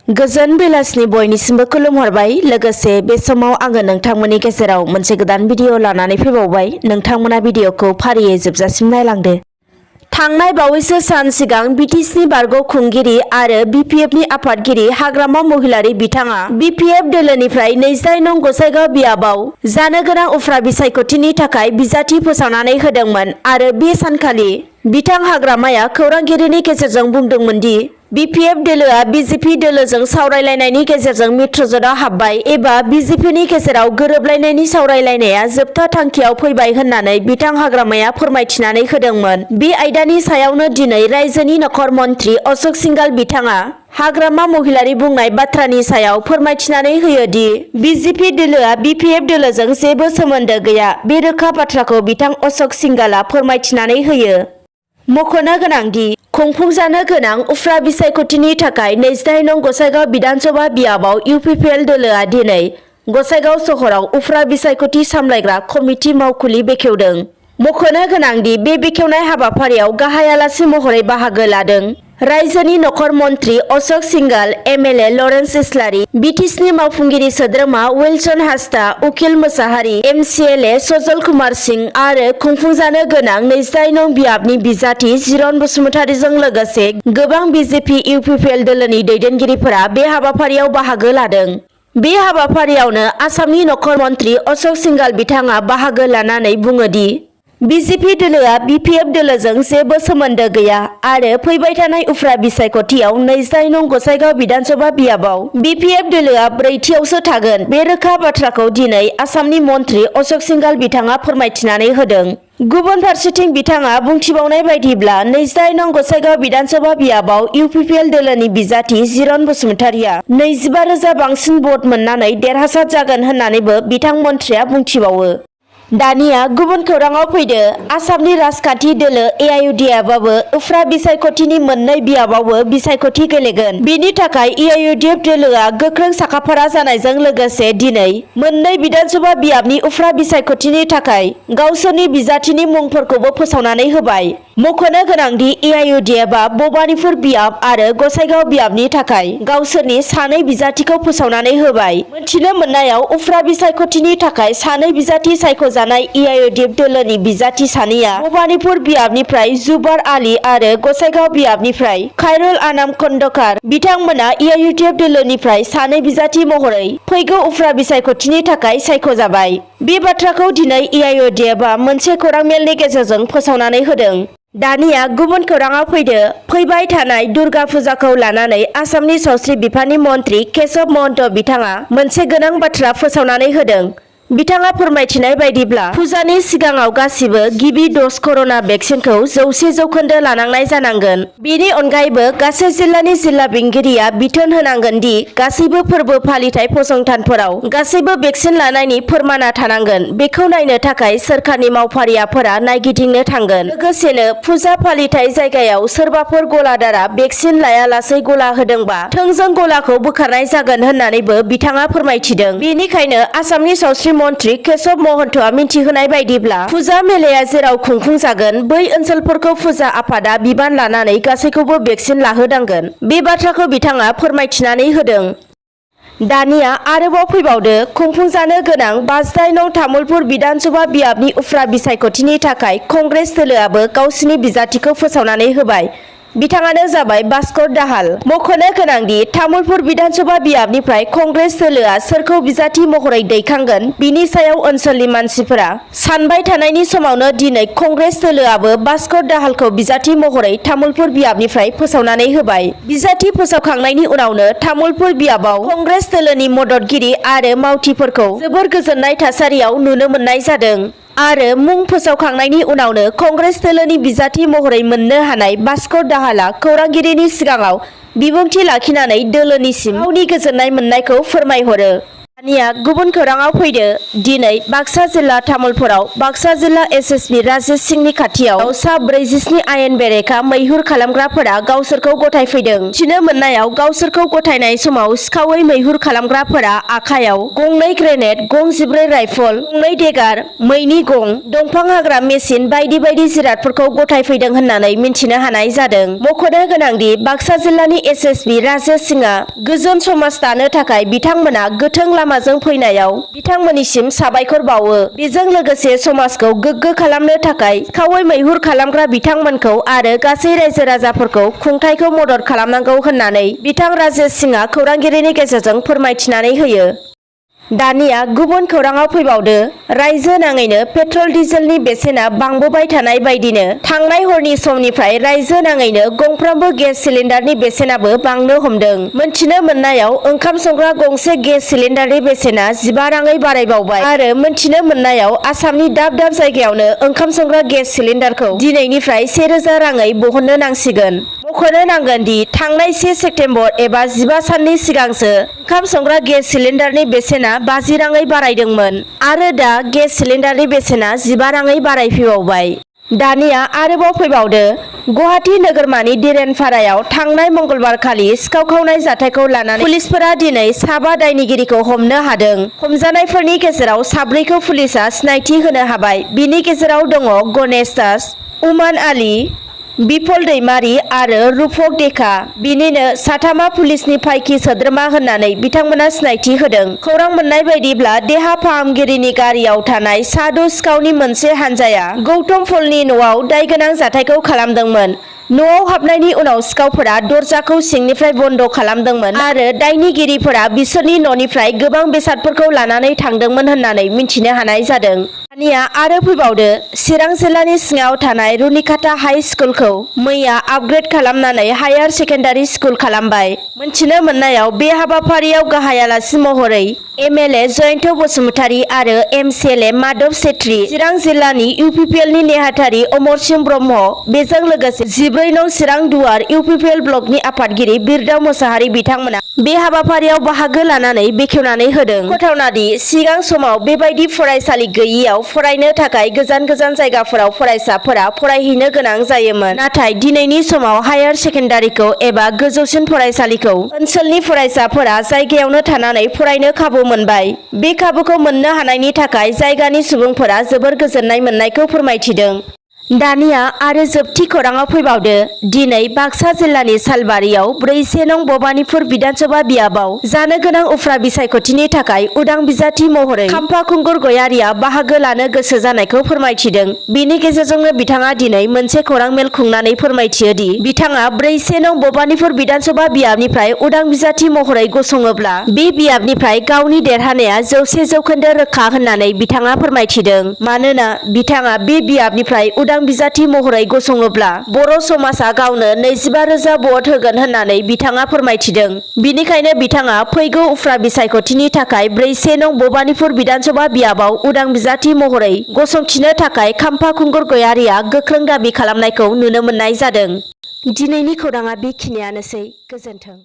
गोजोन बेलासिनि बयनिसिमबो खुलुमहरबाय। लोगोसे बे समाव आङो नोंथांमोननि गेजेराव मोनसे गोदान भिडिअ लानानै फैबावबाय। नोंथांमोना भिडिअखौ फारियै जोबजासिम नायलांदो। थांनाय बावैसो सान सिगां बिटिसिनि बारग' खुंगिरि आरो बिपिएफनि आफादगिरि हाग्रामा महिलारि बिथाङा बिपिएफ दोलोनिफ्राय 29 नं गसाइगाव बियाबाव जानो गोनां उफ्रा बिसायख'थिनि थाखाय बिजाथि फोसावनानै होदोंमोन आरो बे सानखालि बिथां हाग्रामाया खौरांगिरिनि गेजेरजों बुंदोंमोन दि बीपीएफ दोलोआ बीजेपी दोलोजों सावरायलायनायनि गेजेरजों मित्रजोटआव हाबबाय एबा बीजेपीनि गेजेराव गोरोबलायनायनि सावरायलायनाया जोबथा थांखियाव फैबाय होननानै बिथां हाग्रामाया फोरमायथिनानै होदोंमोन। बे आयदानि सायावनो दिनै रायजोनि नखर मन्त्रि अशोक सिंघाल बिथाङा हाग्रामा महिलारि बुंनाय बाथ्रानि सायाव फोरमायथिनानै होयो दि बीजेपी दोलोआ बीपीएफ दोलोजों जेबो सोमोन्दो गैया। बे रोखा बाथ्राखौ बिथां अशोक सिंघालआ फोरमायथिनानै होयो। मख'नो गोनांदि खुंफुंजानो गोनां उफ्रा बिसायख'थिनि थाखाय 29 नं गसाइगाव बिधानसभा बियाबाव इउपिपिएल दोलोआ दिनै गसाइगाव सहराव उफ्रा बिसायख'थि सामलायग्रा कमिटि मावखुलि बेखेवदों। मख'नो गोनांदि बे बेखेवनाय हाबाफारियाव गाहाय आलासि महरै बाहागो लादों रायजोनि नखर मन्त्रि अशोक सिंघाल, एमएलए लरेन्स इस्लारि, बिटिसिनि मावफुंगिरि सोद्रोमा विल्सन हांसदा, उकिल मोसाहारि, एमसिएलए सजल कुमार सिंह आरो खुंफुंजानो गोनां 29 नं बियाबनि बिजाथि जिरन बसुमतारीजों लोगोसे गोबां बिजेपि इउपिपिएल दोलोनि दैदेनगिरिफोरा बे हाबाफारियाव बाहागो लादों। बे हाबाफारियावनो आसामनि नखर मन्त्रि अशोक सिंघाल बिथाङा बाहागो लानानै बुङो दि बीजेपी दोलोआ बीपीएफ दोलोजों जेबो सोमोन्दो गैया आरो फैबाय थानाय उफ्रा बिसायख'थियाव 29 नं गसाइगाव बिधानसभा बियाबाव बीपीएफ दोलोआ ब्रैथियावसो थागोन। बे रोखा बाथ्राखौ दिनै आसामनि मन्त्रि अशोक सिंघाल बिथाङा फोरमायथिनानै होदों। गुबुन फारसेथिं बिथाङा बुंथिबावनाय बायदिब्ला 29 नं गसाइगाव बिधानसभा बियाबाव इउपिपिएल दोलोनि बिजाथि जिरन बसुमतारीया 25,000 बांसिन भट मोननानै देरहासार जागोन होननानैबो बिथां मन्थ्रिया बुंथिबावो। दानिया गुबुन खौराङाव फैदो। आसामनि राजखान्थि दोलो एआइयुडिएफआबो उफ्रा बिसायख'थिनि मोननै बियाबावबो बिसायख'थि गेलेगोन। बेनि थाखाय एआइयुडिएफ दोलोआ गोख्रों साखाफारा जानायजों लोगोसे दिनै मोननै बिधानसभा बियाबनि उफ्रा बिसायख'थिनि थाखाय गावसोरनि बिजाथिनि मुंफोरखौबो फोसावनानै होबाय। मख'नो गोनांदि एआइयुडिएफआ भबानिपुर बियाब आरो गसाइगाव बियाबनि थाखाय गावसोरनि सानै बिजाथिखौ फोसावनानै होबाय। मोनथिनो मोननायाव उफ्रा बिसायख'थिनि थाखाय सानै बिजाथि सायख'जानाय एआइयुडिएफ दोलोनि बिजाथि सानैया भबानिपुर बियाबनिफ्राय जुबार आली आरो गसाइगाव बियाबनिफ्राय खायरुल आनाम खन्डकार बिथांमोना एआइयुडिएफ दोलोनिफ्राय सानै बिजाथि महरै फैगौ उफ्रा बिसायख'थिनि थाखाय सायख'जाबाय। बे बाथ्राखौ दिनै एआइयुडिएफआ मोनसे खौरां मेलनि गेजेरजों फोसावनानै होदों। दानिया गुबुन खौराङाव फैदो। फैबाय थानाय दुर्गा फुजाखौ लानानै आसामनि सावस्रि बिफाननि मन्त्रि केशव महन्त बिथाङा मोनसे गोनां बाथ्रा फोसावनानै होदों। बिथाङा फोरमायथिनाय बायदिब्ला फुजानि सिगाङाव गासिबो गिबि द'ज कर'ना भेक्सिनखौ 100% लानांनाय जानांगोन। बेनि अनगायैबो गासै जिल्लानि जिल्ला बेंगिरिया बिथोन होनांगोन दि गासैबो फोरबो फालिथाय फसंथानफोराव गासैबो भेक्सिन लानायनि फोरमानआ थानांगोन। बेखौ नायनो थाखाय सोरखारनि मावफारियाफोरा नायगिदिंनो थांगोन। लोगोसेनो फुजा फालिथाय जायगायाव सोरबाफोर गलादारा भेक्सिन लायालासै गला होदोंबा थोंजों गलाखौ बोखारनाय जागोन होननानैबो बिथाङा फोरमायथिदों। बेनिखायनो आसामनि सावस्रि मन्त्रि केशव महन्तआ मिथिहोनाय बायदिब्ला फुजा मेलाया जेराव खुंफुंजागोन बै ओनसोलफोरखौ फुजा आफादा बिबान लानानै गासैखौबो भेक्सिन लाहोनांगोन। बे बाथ्राखौ बिथाङा फोरमायथिनानै होदों। दानिया आरोबाव फैबावदो। खुंफुंजानो गोनां 25 नं तामुलपुर बिधानसभा बियाबनि उफ्रा बिसायख'थिनि थाखाय कंग्रेस दोलोआबो गावसिनि बिजाथिखौ फोसावनानै होबाय। बिथाङानो जाबाय भास्कर दाहाल। मख'नो गोनांदि तामुलपुर बिधानसभा बियाबनिफ्राय कंग्रेस दोलोआ सोरखौ बिजाथि महरै दैखांगोन बिनि सायाव ओनसोलनि मानसिफोरा सानबाय थानायनि समावनो दिनै कंग्रेस दोलोआबो भास्कर दाहालखौ बिजाथि महरै तामुलपुर बियाबनिफ्राय फोसावनानै होबाय। बिजाथि फोसावखांनायनि उनावनो तामुलपुर बियाबाव कंग्रेस दोलोनि मददगिरि आरो मावथिफोरखौ जोबोर गोजोननाय थासारियाव नुनो मोननाय जादों आरो मुं फोसावखांनायनि उनावनो कंग्रेस दोलोनि बिजाथि महरै मोननो हानाय भास्कर दाहालआ खौरांगिरिनि सिगाङाव बिबुंथि लाखिनानै दोलोनिसिम गावनि गोजोननाय मोननायखौ फोरमायहरो। दानिया गुबुन खौराङाव फैदो। दिनै बाक्सा जिल्ला तामुलपुराव बाक्सा जिल्ला एसएसपि राजेश सिंहनि खाथियाव सा 47 आयेन बेरेखा मैहुर खालामग्राफोरा गावसोरखौ गथायफैदों। मिथिनो मोननायाव गावसोरखौ गथायनाय समाव सिखावै मैहुर खालामग्राफोरा आखायाव गंनै ग्रेनेड, गं 14 राइफल, गंनै देगार, मैनि गं, दंफां हाग्रा मेसिन बायदि बायदि जिरादफोरखौ गथायफैदों होननानै मिन्थिनो हानाय जादों। मख'नो गोनांदि बाक्सा जिल्लानि एसएसपि राजेश सिंहआ गोजोन समाज दानो थाखाय बिथांमोना गोथों लामाजों फैनायाव बिथांमोननिसिम साबायखर बावो। बेजों लोगोसे समाजखौ गोग्गो खालामनो थाखाय सिखावै मैहुर खालामग्रा बिथांमोनखौ आरो गासै रायजो राजाफोरखौ खुंथायखौ मदद खालामनांगौ होननानै बिथां राजेश सिंहआ खौरांगिरिनि गेजेरजों फोरमायथिनानै होयो। दानिया गुबुन खौराङाव फैबावदो। रायजो नाङैनो पेट्रल डिजेलनि बेसेना बांबोबाय थानाय बायदिनो थांनाय हरनि समनिफ्राय रायजो नाङैनो गंफ्रोमबो गेस सिलिन्डारनि बेसेनाबो बांनो हमदों। मोनथिनो मोननायाव ओंखाम संग्रा गंसे गेस सिलिन्डारनि बेसेना 15 राङै बारायबावबाय आरो मोनथिनो मोननायाव आसामनि दाब दाब जायगायावनो ओंखाम संग्रा गेस सिलिन्डारखौ दिनैनिफ्राय 1000 राङै बहननो नांसिगोन। मख'नो नांगोन दि थांनाय 1 सेप्तेम्बर एबा 15 साननि सिगांसो ओंखाम संग्रा गेस सिलिन्डारनि बेसेना 50 राङै बारायदोंमोन आरो दा गेस सिलिन्डारनि बेसेना 15 राङै बारायफैबावबाय। दानिया आरोबाव फैबावदो। गुवाहाटी नोगोरमानि दिरेनपारायाव थांनाय मंगलबारखालि सिखाव खावनाय जाथायखौ लानानै पुलिसफोरा दिनै 7 दायनिगिरिखौ हमनो हादों। हमजानायफोरनि गेजेराव 4खौ पुलिसआ सिनायथि होनो हाबाय। बिनि गेजेराव दङ गणेश दास, उमान आली, बिफल दैमारी आरो रुपक देखा। बिनिनो साथामा पुलिसनि फायखि सोद्रोमा होननानै बिथांमोना सिनायथि होदों। खौरां मोननाय बायदिब्ला देहा फाहामगिरिनि गारियाव थानाय सा6 सिखावनि मोनसे हानजाया गौतम फलनि न'आव दायगोनां जाथायखौ खालामदोंमोन। न'आव हाबनायनि उनाव सिखावफोरा दरजाखौ सिंनिफ्राय बन्द खालामदोंमोन आरो दायनिगिरिफोरा बिसोरनि न'निफ्राय गोबां बेसादफोरखौ लानानै थांदोंमोन होननानै मिन्थिनो हानाय जादों। दानिया आरो फैबावदो। चिरां जिल्लानि सिङाव थानाय रुनिकाटा हाइ स्कुलखौ मैया आपग्रेड खालामनानै हायार सेकेन्डारि स्कुल खालामबाय। मोनथिनो मोननायाव बे हाबाफारियाव गाहाय आलासि महरै एमएलए जयन्त बसुमतारी आरो एमसिएलए माधव सेत्री, चिरां जिल्लानि इउपिपिएलनि नेहाथारि अमरसिंह ब्रह्म, बेजों लोगोसे 14 नं चिरां दुवार इउपिपिएल ब्लकनि आफादगिरि बिरदाव मोसाहारि बिथांमोना बे हाबाफारियाव बाहागो लानानै बेखेवनानै होदों। मख'थावनादि सिगां समाव बेबायदि फरायसालि गैयियाव फरायनो थाखाय गोजान गोजान जायगाफोराव फरायसाफोरा फरायहैनो गोनां जायोमोन। नाथाय दिनैनि समाव हायार सेकेन्डारिखौ एबा गोजौसिन फरायसालिखौ ओनसोलनि फरायसाफोरा जायगायावनो थानानै फरायनो खाबु मोनबाय। बे खाबुखौ मोननो हानायनि थाखाय जायगानि सुबुंफोरा जोबोर गोजोननाय मोननायखौ फोरमायथिदों। दानिया आरो जोबथि खौराङाव फैबावदो। दिनै बाक्सा जिल्लानि सालबारियाव 4 नं भबानिपुर बिधानसभा बियाबाव जानो गोनां उफ्रा बिसायख'थिनि थाखाय उदां बिजाथि महरै खाम्फा खुंगुर गयारिया बाहागो लानो गोसो जानायखौ फोरमायथिदों। बेनि गेजेरजोंनो बिथाङा दिनै मोनसे खौरां मेल खुंनानै फोरमायथियो दि बिथाङा 4 नं भबानिपुर बिधानसभा बियाबनिफ्राय उदां बिजाथि महरै गसङोब्ला बे बियाबनिफ्राय गावनि देरहानाया 100% रोखा होननानै बिथाङा फोरमायथिदों। मानोना बिथाङा बे बियाबनिफ्राय उदां बिजाथि महरै गसङोब्ला बर' समाजा गावनो 25,000 भट होगोन होननानै बिथाङा फोरमायथिदों। बिनिखायनो बिथाङा फैगौ उफ्रा बिसायख'थिनि थाखाय 4 नं भबानिपुर बिधानसभा बियाबाव उदां बिजाथि महरै गसंथिनो थाखाय खाम्फा खुंगुर गयारिया गोख्रों दाबि खालामनायखौ नुनो मोननाय जादों। दिनैनि खौराङा बेखिनियानोसै। गोजोन्थों।